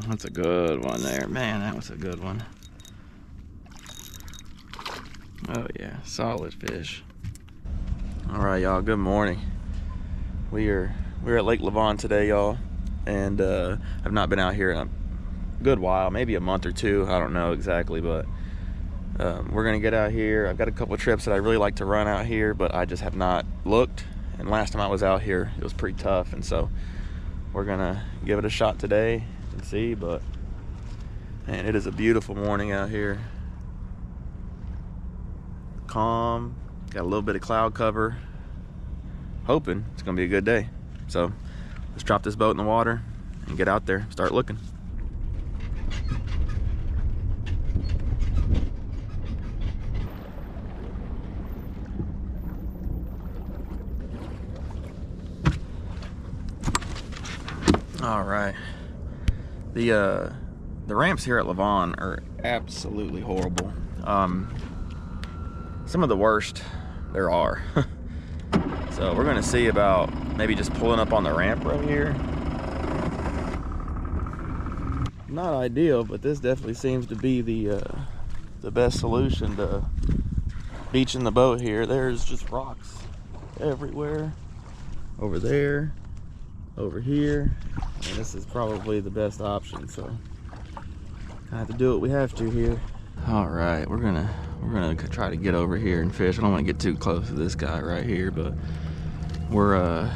That's a good one there. Man, that was a good one. Oh yeah, solid fish. All right, y'all, good morning. We're at Lake Lavon today, y'all, and I've not been out here in a good while, maybe a month or two, I don't know exactly, but we're gonna get out here. I've got a couple of trips that I really like to run out here, but I just have not looked, and last time I was out here it was pretty tough, and so we're gonna give it a shot today and see. But man, it is a beautiful morning out here. Calm, got a little bit of cloud cover, hoping it's gonna be a good day. So let's drop this boat in the water and get out there, start looking. All right, the ramps here at Lavon are absolutely horrible. Some of the worst there are. So we're gonna see about maybe just pulling up on the ramp right here. Not ideal, but this definitely seems to be the best solution to beaching the boat here. There's just rocks everywhere, over there, over here, and this is probably the best option. So I have to do what we have to here. All right, we're gonna try to get over here and fish. I don't want to get too close to this guy right here, but we're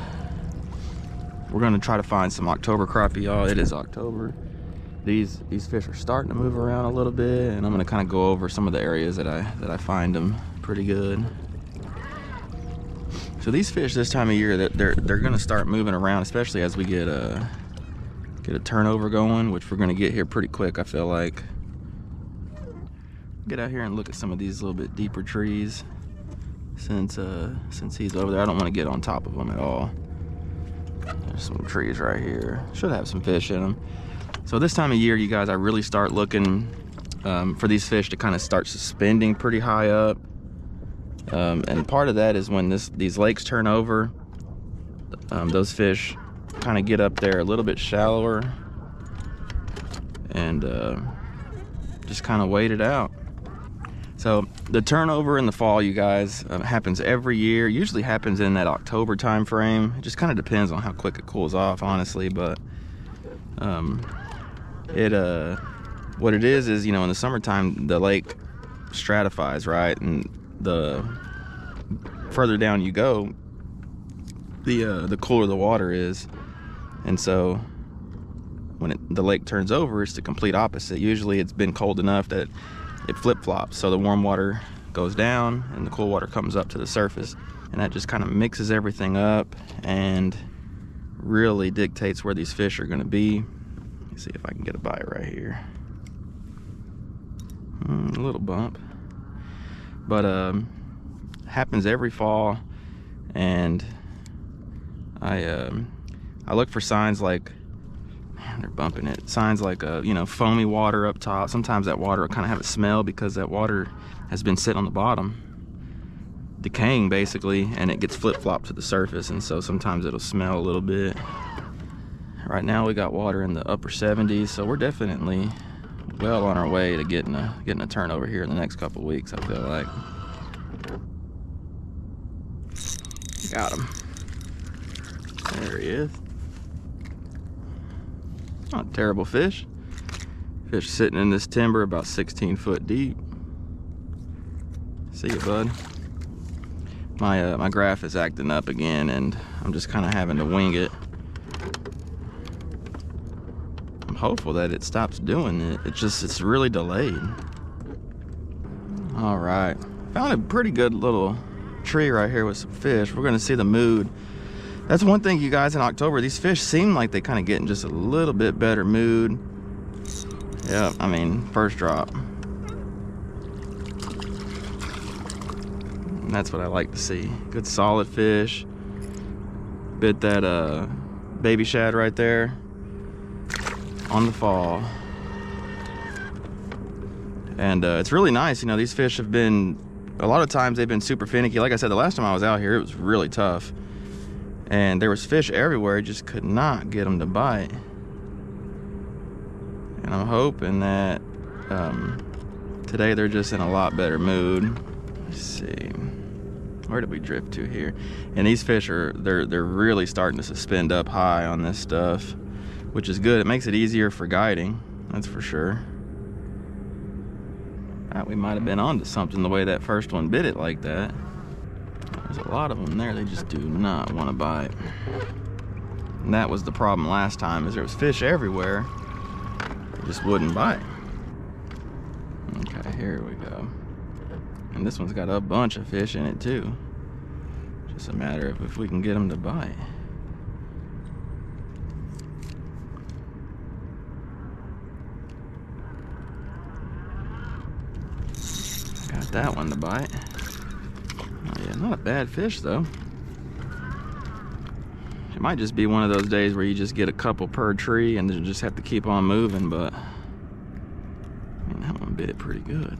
gonna try to find some October crappie, y'all. It is October. These fish are starting to move around a little bit, and I'm gonna kind of go over some of the areas that I find them pretty good. So these fish this time of year, they're gonna start moving around, especially as we get a turnover going, which we're gonna get here pretty quick, I feel like. Get out here and look at some of these little bit deeper trees. Since he's over there, I don't want to get on top of them at all. There's some trees right here. Should have some fish in them. So this time of year, you guys, I really start looking for these fish to kind of start suspending pretty high up. And part of that is when these lakes turn over, those fish kind of get up there a little bit shallower and just kind of wait it out. So the turnover in the fall, you guys, happens every year. Usually happens in that October time frame. It just kind of depends on how quick it cools off, honestly. But what it is, you know, in the summertime the lake stratifies, right? And the further down you go, the cooler the water is. And so when the lake turns over, it's the complete opposite. Usually it's been cold enough that it flip-flops, so the warm water goes down and the cool water comes up to the surface, and that just kind of mixes everything up and really dictates where these fish are going to be. Let me see if I can get a bite right here. A little bump, but happens every fall, and I look for signs like, they're bumping it, signs like you know, foamy water up top. Sometimes that water will kind of have a smell because that water has been sitting on the bottom decaying basically, and it gets flip-flopped to the surface, and so sometimes it'll smell a little bit. Right now we got water in the upper 70s, so we're definitely well on our way to getting a turnover here in the next couple of weeks, I feel like. Got him. There he is. Not a terrible fish. Fish sitting in this timber about 16 foot deep. See you, bud. My graph is acting up again, and I'm just kind of having to wing it. I'm hopeful that it stops doing it. It's really delayed. All right, found a pretty good little tree right here with some fish. We're gonna see the mood. That's one thing, you guys, in October, these fish seem like they kind of get in just a little bit better mood. Yeah, I mean, first drop. And that's what I like to see. Good solid fish. Bit that baby shad right there on the fall. And it's really nice, you know, these fish have been, a lot of times they've been super finicky. Like I said, the last time I was out here, it was really tough. And there was fish everywhere, just could not get them to bite. And I'm hoping that today they're just in a lot better mood. Let's see. Where did we drift to here? And these fish they're really starting to suspend up high on this stuff, which is good. It makes it easier for guiding, that's for sure. We might have been onto something the way that first one bit it like that. There's a lot of them there. They just do not want to bite. And that was the problem last time, is there was fish everywhere. They just wouldn't bite. Okay, here we go. And this one's got a bunch of fish in it too. Just a matter of if we can get them to bite. Got that one to bite. Oh yeah, not a bad fish though. It might just be one of those days where you just get a couple per tree and then just have to keep on moving, but I mean, that one bit it pretty good.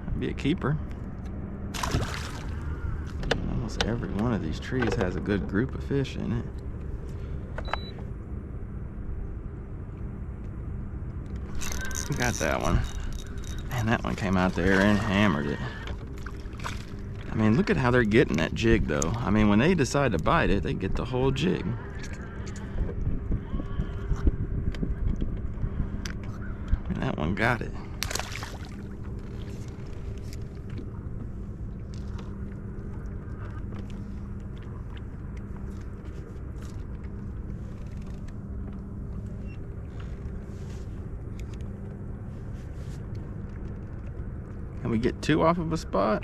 That'd be a keeper. Almost every one of these trees has a good group of fish in it. Got that one. Man, that one came out there and hammered it. I mean, look at how they're getting that jig though. I mean, when they decide to bite it, they get the whole jig. And that one got it. Can we get two off of a spot?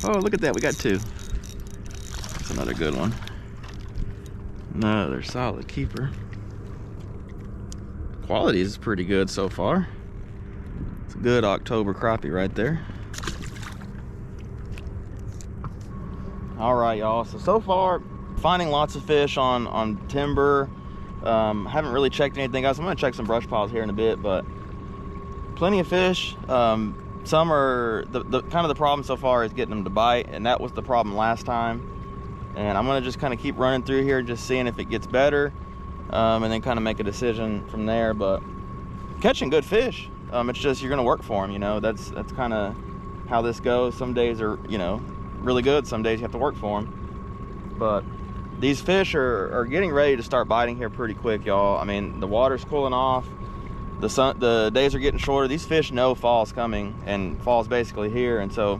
Oh, look at that, we got two. That's another good one. Another solid keeper. Quality is pretty good so far. It's a good October crappie right there. All right, y'all, so far, finding lots of fish on timber. Haven't really checked anything else. I'm gonna check some brush piles here in a bit, but plenty of fish. Some are, the kind of the problem so far is getting them to bite, and that was the problem last time. And I'm gonna just kind of keep running through here, just seeing if it gets better, and then kind of make a decision from there. But catching good fish, it's just you're gonna work for them, you know. That's kind of how this goes. Some days are, you know, really good. Some days you have to work for them. But these fish are getting ready to start biting here pretty quick, y'all. I mean, the water's cooling off. The days are getting shorter. These fish know fall's coming, and fall's basically here, and so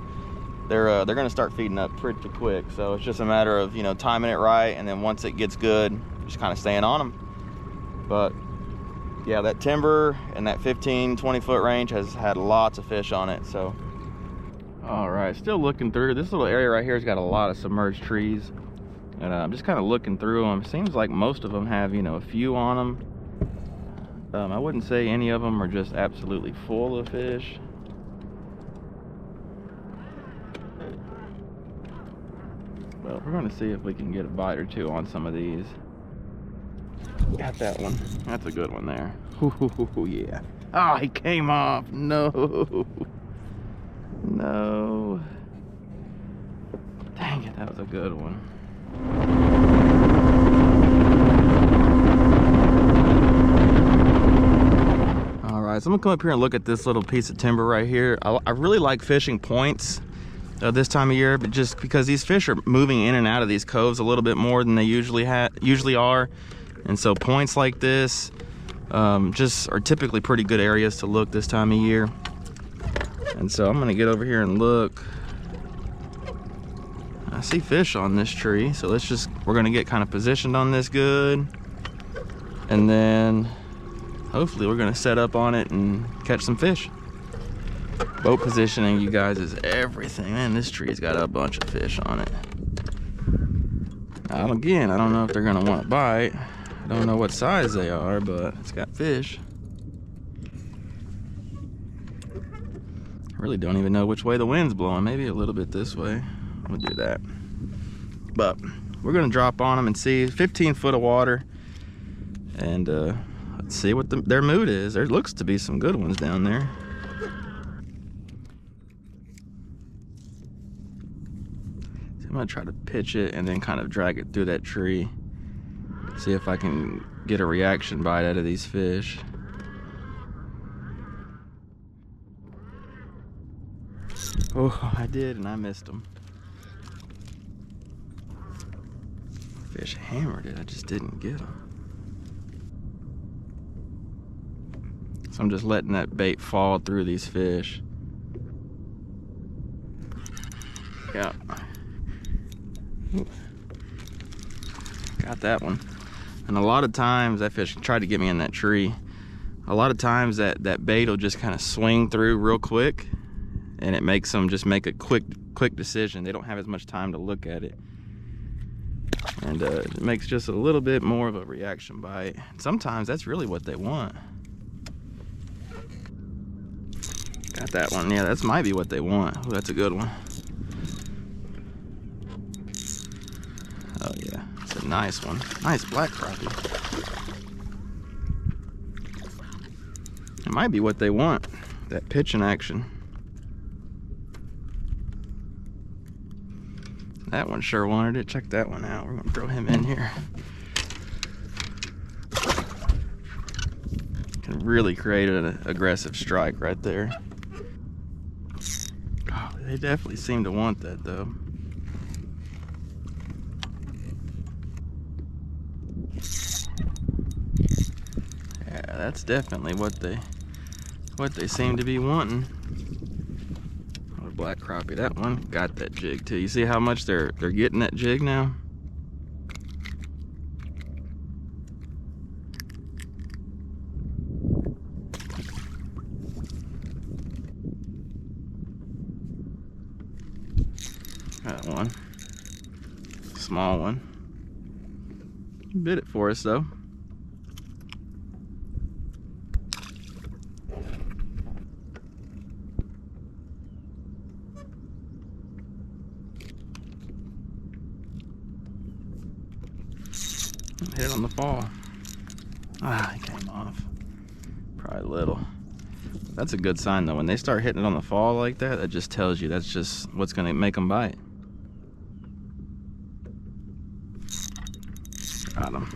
they're gonna start feeding up pretty quick. So it's just a matter of, you know, timing it right, and then once it gets good, just kind of staying on them. But yeah, that timber and that 15-20 foot range has had lots of fish on it. So all right, still looking through this little area right here. Has got a lot of submerged trees, and I'm just kind of looking through them. Seems like most of them have, you know, a few on them. I wouldn't say any of them are just absolutely full of fish. Well, we're going to see if we can get a bite or two on some of these. Got that one. That's a good one there. Ooh, yeah. Oh, he came off. No. No. Dang it, that was a good one. So I'm gonna come up here and look at this little piece of timber right here. I really like fishing points this time of year, but just because these fish are moving in and out of these coves a little bit more than they usually are, and so points like this just are typically pretty good areas to look this time of year. And so I'm gonna get over here and look. I see fish on this tree, so we're gonna get kind of positioned on this good, and then hopefully we're gonna set up on it and catch some fish. Boat positioning, you guys, is everything. Man, this tree's got a bunch of fish on it. Now, again, I don't know if they're gonna want to bite. I don't know what size they are, but it's got fish. I really don't even know which way the wind's blowing. Maybe a little bit this way. We'll do that. But we're gonna drop on them and see. 15 foot of water, and let's see what their mood is. There looks to be some good ones down there. So I'm gonna try to pitch it and then kind of drag it through that tree. See if I can get a reaction bite out of these fish. Oh, I did, and I missed them. Fish hammered it, I just didn't get them. So I'm just letting that bait fall through these fish. Yeah. Ooh. Got that one. And a lot of times that fish tried to get me in that tree. A lot of times that bait will just kind of swing through real quick, and it makes them just make a quick decision. They don't have as much time to look at it. And it makes just a little bit more of a reaction bite. Sometimes that's really what they want. Got that one. Yeah, that might be what they want. Ooh, that's a good one. Oh yeah, it's a nice one. Nice black crappie. It might be what they want. That pitching action. That one sure wanted it. Check that one out. We're gonna throw him in here. Can really create an aggressive strike right there. Oh, they definitely seem to want that though. Yeah, that's definitely what they seem to be wanting. Oh, black crappie, that one got that jig too. You see how much they're getting that jig now? Got one. Small one. Bit it for us though. Hit on the fall. Ah, it came off. Probably little. That's a good sign though. When they start hitting it on the fall like that, that just tells you that's just what's gonna make them bite. Got him.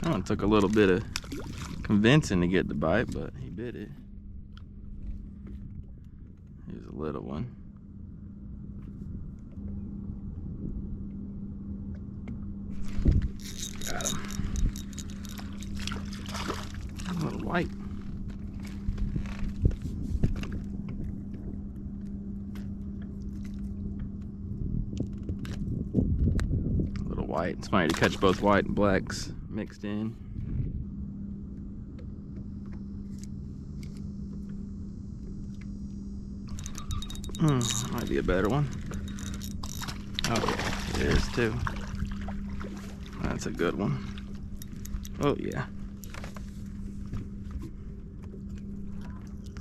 That one took a little bit of convincing to get the bite, but he bit it. Here's a little one. Got him. A little white. A little white. It's funny to catch both white and blacks mixed in. Might be a better one. Oh yeah, it is too. That's a good one. Oh yeah.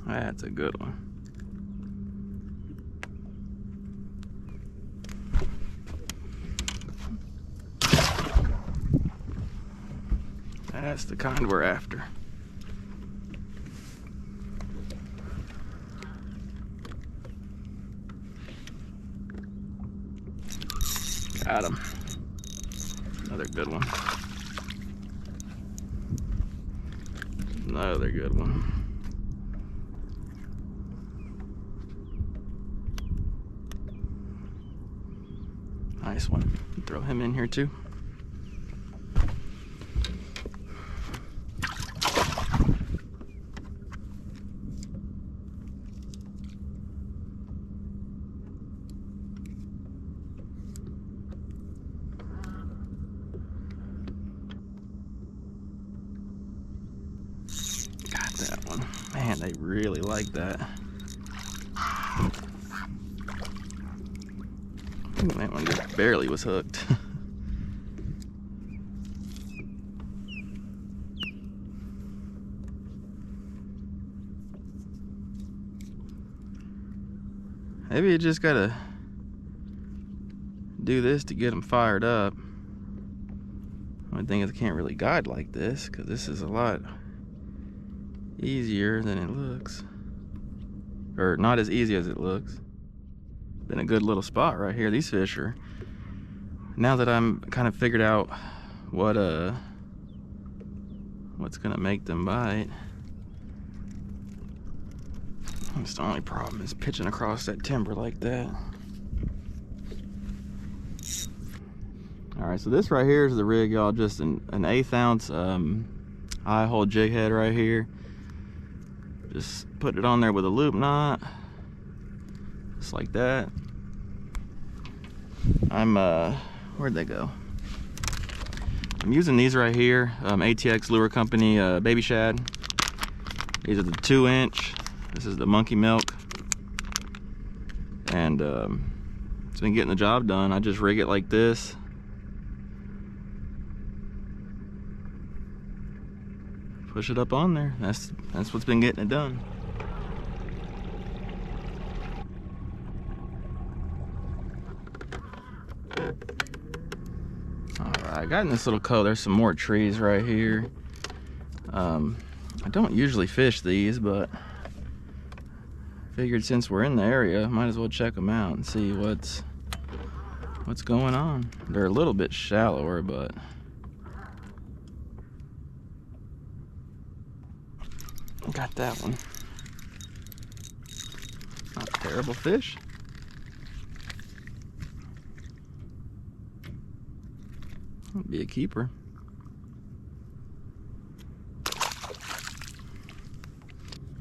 That's a good one. That's the kind we're after. Got him. Another good one. Another good one. Nice one. Throw him in here too. Got that one. Man, they really like that. Ooh, that one just barely was hooked. Maybe you just gotta do this to get them fired up. Only thing is I can't really guide like this because this is a lot easier than it looks. Or not as easy as it looks. Been a good little spot right here. These fish are now that I'm kind of figured out what's gonna make them bite. That's the only problem, is pitching across that timber like that. All right, so this right here is the rig, y'all. Just an 1/8 ounce high hole jig head right here. Just put it on there with a loop knot, just like that. I'm where'd they go? I'm using these right here, ATX Lure Company baby shad. These are the 2-inch. This is the monkey milk, and it's been getting the job done. I just rig it like this. Push it up on there. That's what's been getting it done. Alright, I got in this little cove. There's some more trees right here. I don't usually fish these, but figured since we're in the area, might as well check them out and see what's going on. They're a little bit shallower, but got that one. Not a terrible fish. That'd be a keeper.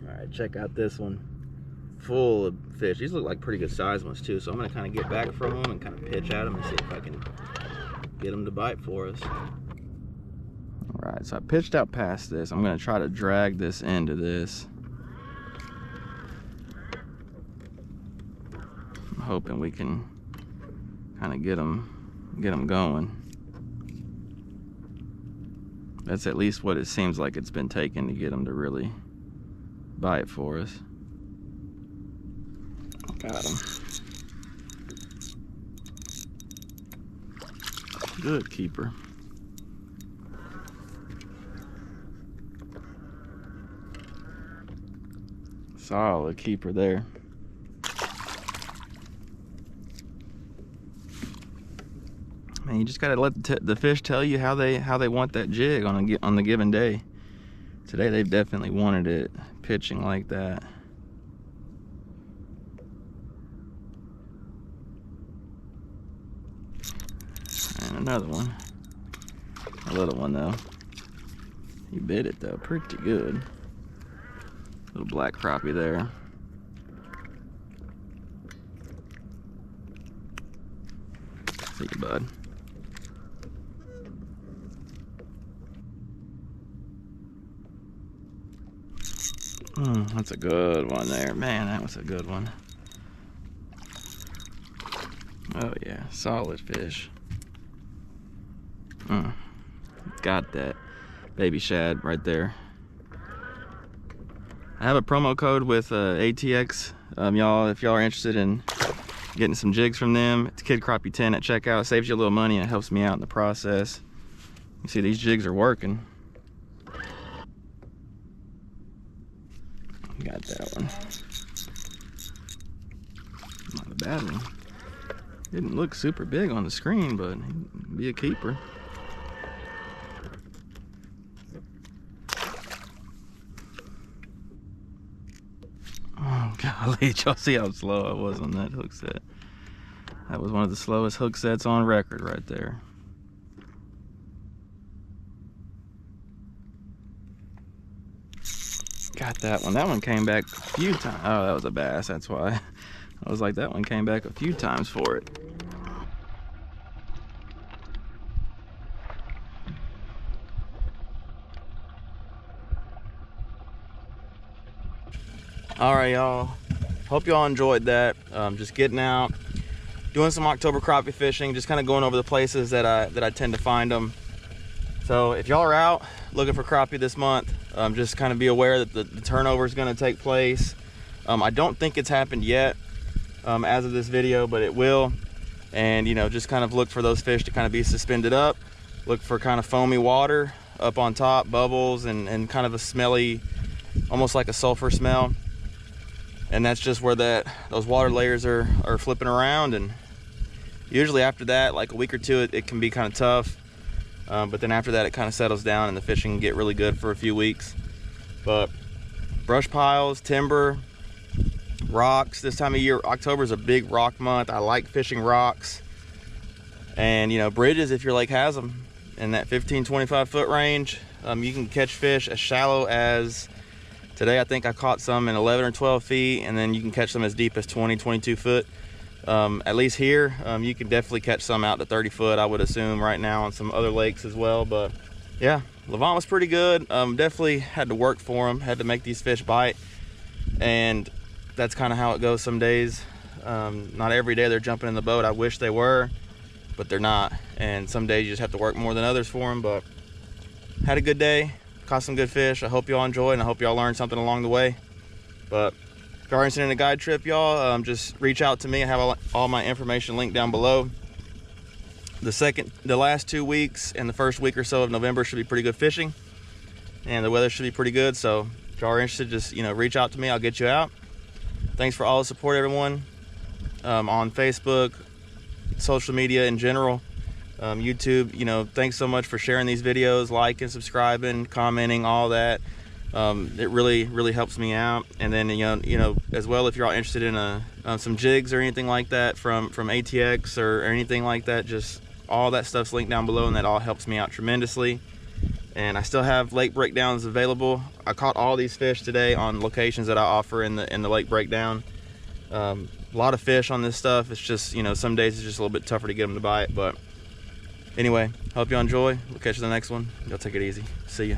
Alright, check out this one. Full of fish. These look like pretty good sized ones too, so I'm gonna kind of get back from them and kind of pitch at them and see if I can get them to bite for us. Alright, so I pitched out past this. I'm gonna try to drag this into this. I'm hoping we can kind of get them going. That's at least what it seems like it's been taking to get them to really bite for us. Got him. Good keeper. Solid keeper there. Man, you just gotta let the fish tell you how they want that jig on the given day. Today they've definitely wanted it pitching like that. And another one. A little one though. He bit it though, pretty good. Little black crappie there. See you, bud. That's a good one there. Man, that was a good one. Oh yeah, solid fish. Got that baby shad right there. I have a promo code with ATX. Y'all, if y'all are interested in getting some jigs from them, it's Kid Crappie 10 at checkout. It saves you a little money and it helps me out in the process. You see these jigs are working. Got that one. Not a bad one. Didn't look super big on the screen, but he'd be a keeper. Oh golly, y'all see how slow I was on that hook set. That was one of the slowest hook sets on record right there. Got that one. That one came back a few times. Oh, that was a bass, that's why. I was like, that one came back a few times for it. All right, y'all. Hope y'all enjoyed that. Just getting out, doing some October crappie fishing, just kind of going over the places that I tend to find them. So if y'all are out looking for crappie this month, just kind of be aware that the turnover is going to take place. I don't think it's happened yet as of this video, but it will. And you know, just kind of look for those fish to kind of be suspended up. Look for kind of foamy water up on top, bubbles, and kind of a smelly, almost like a sulfur smell. And that's just where those water layers are flipping around, and Usually after that, like a week or two, it can be kind of tough. But then after that, it kind of settles down and the fishing can get really good for a few weeks. But brush piles, timber, rocks. This time of year, October is a big rock month. I like fishing rocks. And, you know, bridges, if your lake has them, in that 15-25 foot range, you can catch fish as shallow as, today I think I caught some in 11 or 12 feet, and then you can catch them as deep as 20-22 foot. At least here, you can definitely catch some out to 30 foot, I would assume, right now on some other lakes as well. But yeah, Levant was pretty good. Definitely had to work for them, had to make these fish bite, and that's kind of how it goes some days. Not every day they're jumping in the boat. I wish they were, but they're not. And some days you just have to work more than others for them. But had a good day, caught some good fish. I hope y'all enjoyed, and I hope y'all learned something along the way. But if you're interested in a guide trip, y'all, just reach out to me. I have all my information linked down below. The last 2 weeks and the first week or so of November should be pretty good fishing, and the weather should be pretty good. So if y'all are interested, just, you know, reach out to me. I'll get you out. Thanks for all the support, everyone, on Facebook, social media in general, YouTube. You know, thanks so much for sharing these videos, liking, subscribing, commenting, all that. It really helps me out. And then you know as well, if you're all interested in some jigs or anything like that from ATX or anything like that, just all that stuff's linked down below, and that all helps me out tremendously. And I still have lake breakdowns available. I caught all these fish today on locations that I offer in the lake breakdown. A lot of fish on this stuff. It's just, you know, some days it's just a little bit tougher to get them to bite. But anyway, hope you enjoy. We'll catch you in the next one. Y'all take it easy. See ya.